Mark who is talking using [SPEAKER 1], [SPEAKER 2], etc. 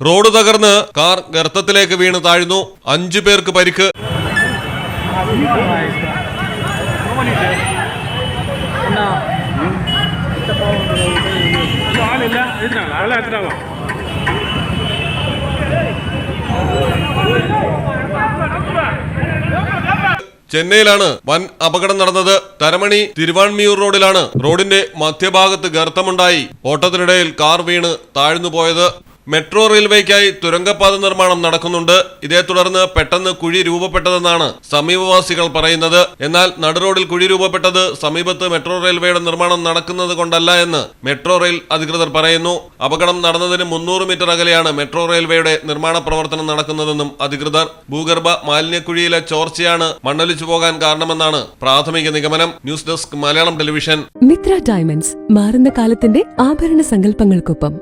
[SPEAKER 1] Road തകർന്ന് car ഗർത്തത്തിലേക്ക് വീണ് താഴ്ന്നു. 5 പേർക്ക് പരിക്ക്. ചെന്നൈയിലാണ് വൻ അപകടം നടന്നത്. തരമണി തിരുവാൻമിയൂർ റോഡിലാണ് റോഡിന്റെ മധ്യഭാഗത്ത് ഗർത്തമുണ്ടായി ഓട്ടത്തിനിടയിൽ കാർ വീണ് താഴ്ന്നുപോയത്. മെട്രോ റെയിൽവേക്കായി തുരങ്കപാത നിർമ്മാണം നടക്കുന്നുണ്ട്. ഇതേ തുടർന്ന് പെട്ടെന്ന് കുഴി രൂപപ്പെട്ടതെന്നാണ് സമീപവാസികൾ പറയുന്നത്. എന്നാൽ നടുറോഡിൽ കുഴി രൂപപ്പെട്ടത് സമീപത്ത് മെട്രോ റെയിൽവേയുടെ നിർമ്മാണം നടക്കുന്നത് കൊണ്ടല്ല എന്ന് മെട്രോ റെയിൽ അധികൃതർ പറയുന്നു. അപകടം നടന്നതിന് 300 മീറ്റർ അകലെയാണ് മെട്രോ റെയിൽവേയുടെ നിർമ്മാണ പ്രവർത്തനം നടക്കുന്നതെന്നും അധികൃതർ. ഭൂഗർഭ മാലിന്യക്കുഴിയിലെ ചോർച്ചയാണ് മണ്ണൊലിച്ചു പോകാൻ കാരണമെന്നാണ് പ്രാഥമിക നിഗമനം. News desk Malayalam television.
[SPEAKER 2] Mithra diamonds, മാറുന്ന കാലത്തിന്റെ ആഭരണ സങ്കല്പങ്ങൾക്കൊപ്പം.